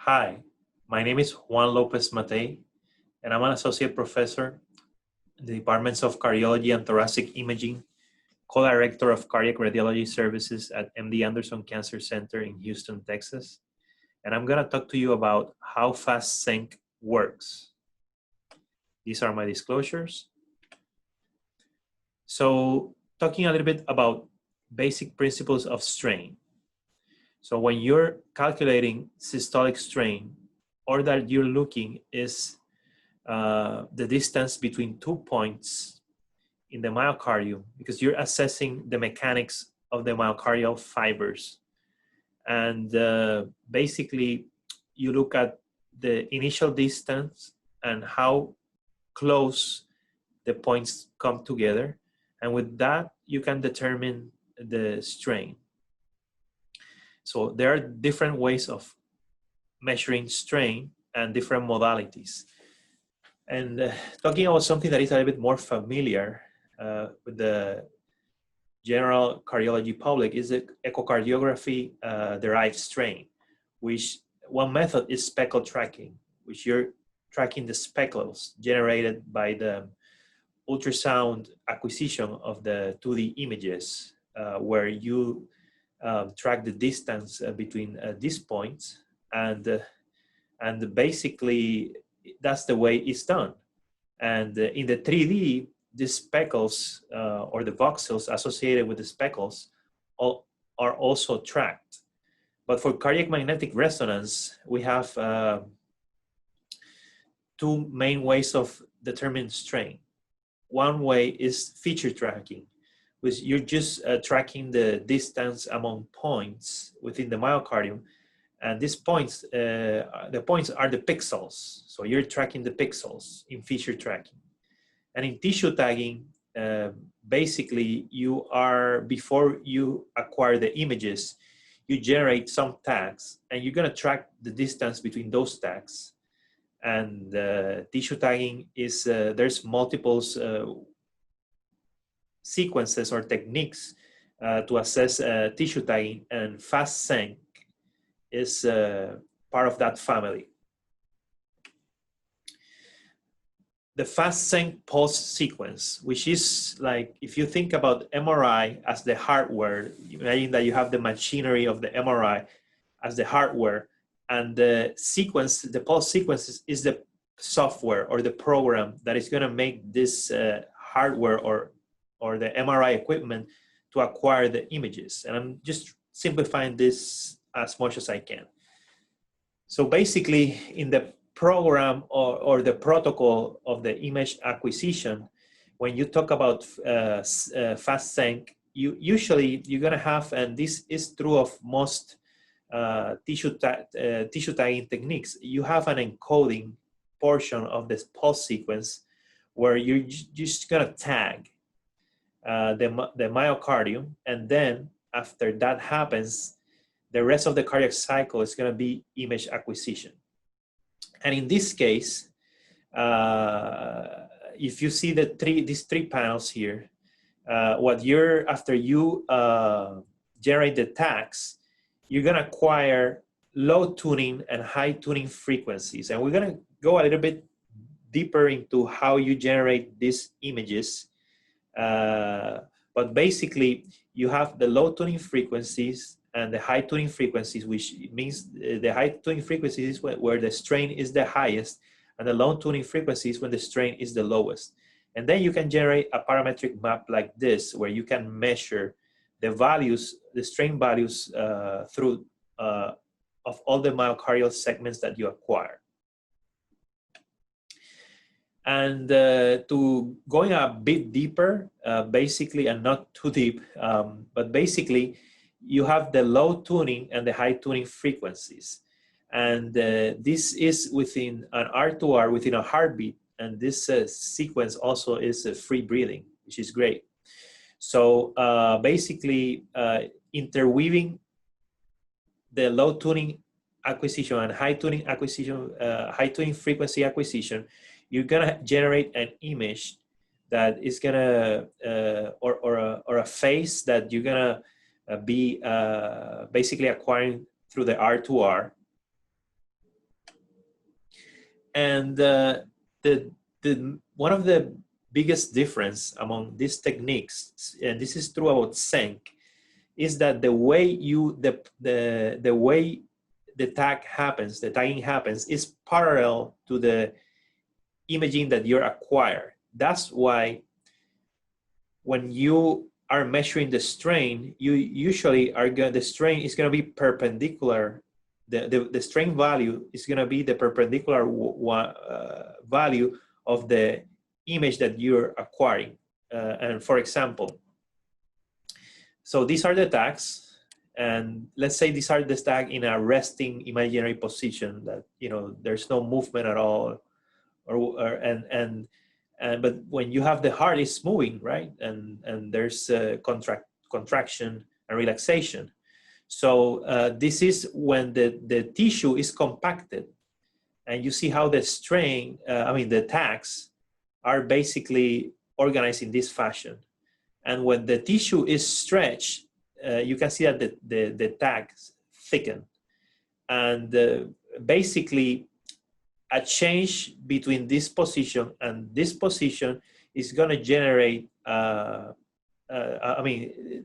Hi, my name is Juan Lopez Mattei, and I'm an associate professor in the departments of cardiology and thoracic imaging, co-director of cardiac radiology services at MD Anderson Cancer Center in Houston, Texas. And I'm going to talk to you about how fast sync works. These are my disclosures. So, talking a little bit about basic principles of strain. So when you're calculating systolic strain, all that you're looking is the distance between 2 points in the myocardium, because you're assessing the mechanics of the myocardial fibers. And basically, you look at the initial distance and how close the points come together. And with that, you can determine the strain. So there are different ways of measuring strain and different modalities. And talking about something that is a little bit more familiar with the general cardiology public is the echocardiography derived strain, which one method is speckle tracking, which you're tracking the speckles generated by the ultrasound acquisition of the 2D images, where you track the distance between these points, and basically that's the way it's done. And in the 3D, the speckles or the voxels associated with the speckles are also tracked. But for cardiac magnetic resonance, we have two main ways of determining strain. One way is feature tracking, which you're just tracking the distance among points within the myocardium. And these points, the points are the pixels. So you're tracking the pixels in feature tracking. And in tissue tagging, basically you are, before you acquire the images, you generate some tags and you're gonna track the distance between those tags. And tissue tagging is, there's multiple sequences or techniques to assess tissue tagging, and fast sync is part of that family. The fast sync pulse sequence, which is like, if you think about MRI as the hardware, imagine that you have the machinery of the MRI as the hardware, and the sequence, the pulse sequence is the software or the program that is going to make this hardware or the MRI equipment to acquire the images. And I'm just simplifying this as much as I can. So basically, in the program or the protocol of the image acquisition, when you talk about fast sync, you're going to have, and this is true of most tissue tagging techniques, you have an encoding portion of this pulse sequence where you're just going to tag the myocardium, and then after that happens, the rest of the cardiac cycle is going to be image acquisition. And in this case, if you see these three panels here, after you generate the tags, you're going to acquire low tuning and high tuning frequencies. And we're going to go a little bit deeper into how you generate these images. But basically, you have the low tuning frequencies and the high tuning frequencies, which means the high tuning frequencies is where the strain is the highest, and the low tuning frequencies when the strain is the lowest. And then you can generate a parametric map like this, where you can measure the values, the strain values through of all the myocardial segments that you acquire. And to going a bit deeper, basically, and not too deep, but basically, you have the low tuning and the high tuning frequencies. And this is within an R2R, within a heartbeat. And this sequence also is free breathing, which is great. So basically, interweaving the low tuning acquisition and high tuning acquisition, high tuning frequency acquisition, you're gonna generate an image that is gonna, or a phase that you're gonna be basically acquiring through the R2R. And one of the biggest difference among these techniques, and this is true about SENC, is that the way the way the tagging happens is parallel to the imaging that you're acquired. That's why when you are measuring the strain, you usually are the strain is going to be perpendicular. The strain value is going to be the perpendicular value of the image that you're acquiring. And for example, so these are the tags, and let's say these are the tags in a resting imaginary position that, you know, there's no movement at all, but when you have the heart is moving, right, and there's contraction and relaxation. So this is when the tissue is compacted, and you see how the strain, the tags are basically organized in this fashion. And when the tissue is stretched, you can see that the tags thicken. And basically, a change between this position and this position is going to generate,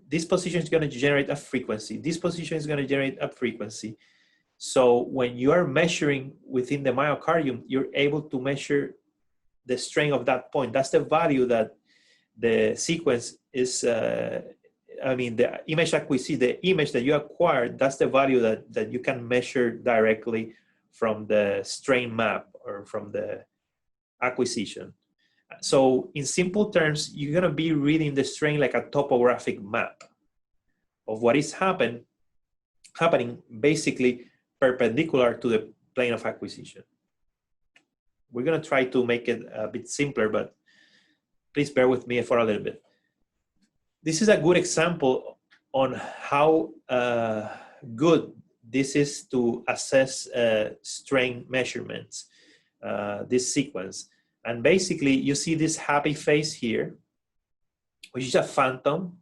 this position is going to generate a frequency. This position is going to generate a frequency. So when you are measuring within the myocardium, you're able to measure the strain of that point. That's the value that the sequence is, the image acquisition, the image that you acquired, that's the value that you can measure directly from the strain map or from the acquisition. So in simple terms, you're going to be reading the strain like a topographic map of what is happening basically perpendicular to the plane of acquisition. We're going to try to make it a bit simpler, but please bear with me for a little bit. This is a good example on how good this is to assess strain measurements, this sequence. And basically, you see this happy face here, which is a phantom,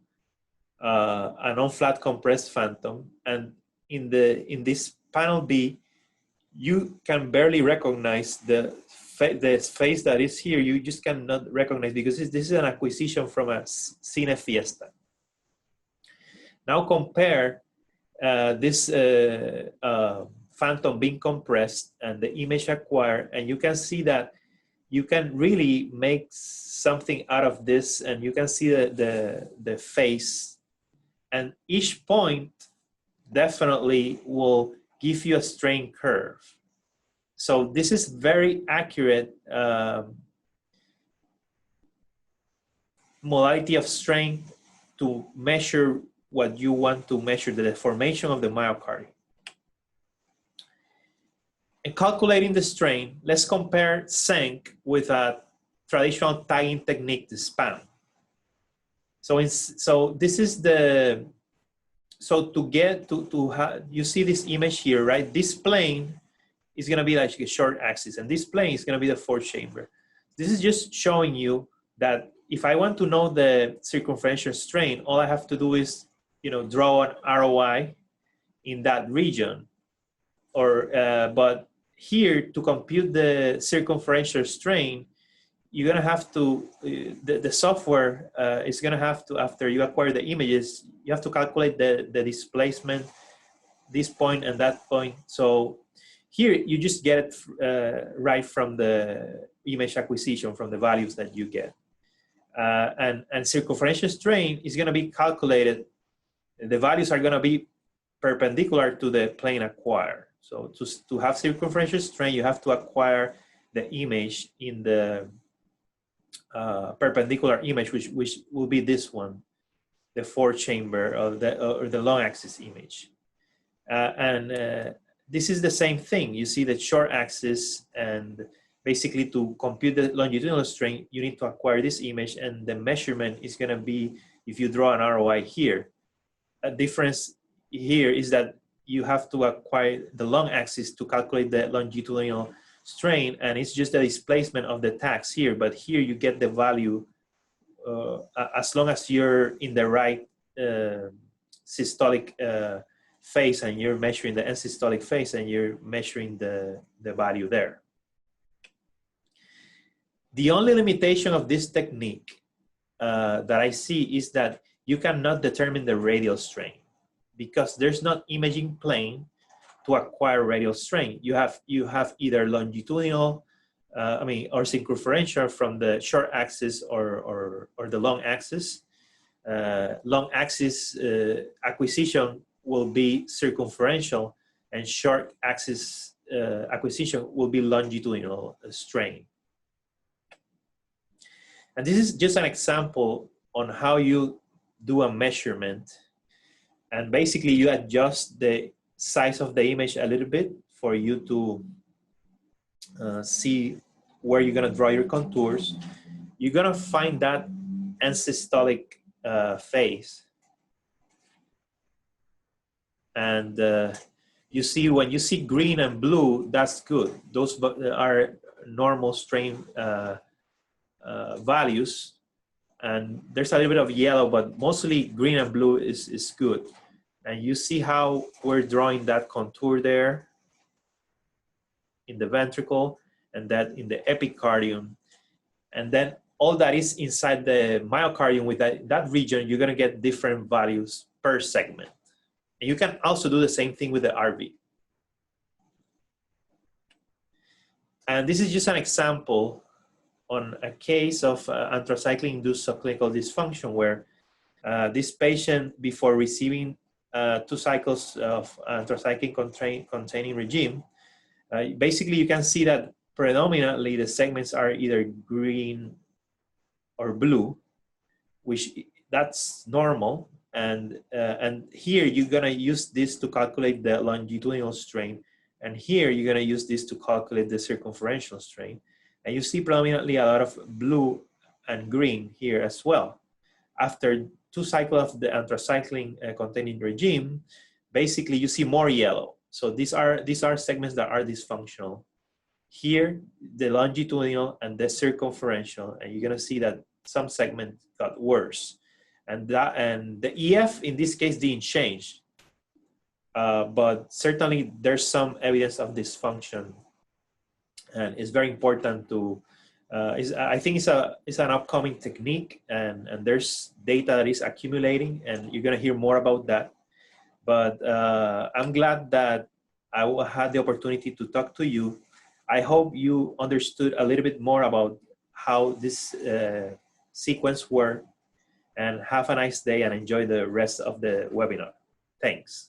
a non-flat compressed phantom. And in this panel B, you can barely recognize the face that is here. You just cannot recognize because this is an acquisition from a Cine Fiesta. Now compare this phantom being compressed and the image acquired, and you can see that you can really make something out of this, and you can see the face, and each point definitely will give you a strain curve. So this is very accurate modality of strain to measure what you want to measure, the deformation of the myocardium. In calculating the strain, let's compare SENC with a traditional tagging technique, the span. So this is the, so to get to have, you see this image here, right? This plane is going to be like a short axis, and this plane is going to be the fourth chamber. This is just showing you that if I want to know the circumferential strain, all I have to do is, you know, draw an ROI in that region. Or, but here to compute the circumferential strain, you're going to have to, the software is going to have to, after you acquire the images, you have to calculate the displacement, this point and that point. So here you just get it right from the image acquisition, from the values that you get. And circumferential strain is going to be calculated. The values are going to be perpendicular to the plane acquired. So to have circumferential strain, you have to acquire the image in the perpendicular image, which will be this one, the fourth chamber of the long axis image. This is the same thing. You see the short axis, and basically to compute the longitudinal strain, you need to acquire this image, and the measurement is going to be, if you draw an ROI here. A difference here is that you have to acquire the long axis to calculate the longitudinal strain, and it's just the displacement of the tags here, but here you get the value as long as you're in the right systolic phase, and you're measuring the end systolic phase, and you're measuring the value there. The only limitation of this technique that I see is that you cannot determine the radial strain because there's not imaging plane to acquire radial strain. You have either longitudinal, or circumferential from the short axis or the long axis. Long axis acquisition will be circumferential, and short axis acquisition will be longitudinal strain. And this is just an example on how you do a measurement. And basically you adjust the size of the image a little bit for you to see where you're gonna draw your contours. You're gonna find that end-systolic phase. And you see, when you see green and blue, that's good. Those are normal strain values. And there's a little bit of yellow, but mostly green and blue is good. And you see how we're drawing that contour there in the ventricle and that in the epicardium. And then all that is inside the myocardium with that region, you're gonna get different values per segment. And you can also do the same thing with the RV. And this is just an example on a case of anthracycline-induced subclinical dysfunction where this patient, before receiving 2 cycles of anthracycline-containing regime, basically you can see that predominantly the segments are either green or blue, which that's normal. And here you're gonna use this to calculate the longitudinal strain. And here you're gonna use this to calculate the circumferential strain. And you see predominantly a lot of blue and green here as well. After 2 cycles of the anthracycline containing regime, basically you see more yellow. So these are segments that are dysfunctional. Here, the longitudinal and the circumferential, and you're gonna see that some segments got worse. And the EF in this case didn't change, but certainly there's some evidence of dysfunction, and it's very important to. I think it's an upcoming technique, and there's data that is accumulating, and you're gonna hear more about that. But I'm glad that I had the opportunity to talk to you. I hope you understood a little bit more about how this sequence works, and have a nice day and enjoy the rest of the webinar. Thanks.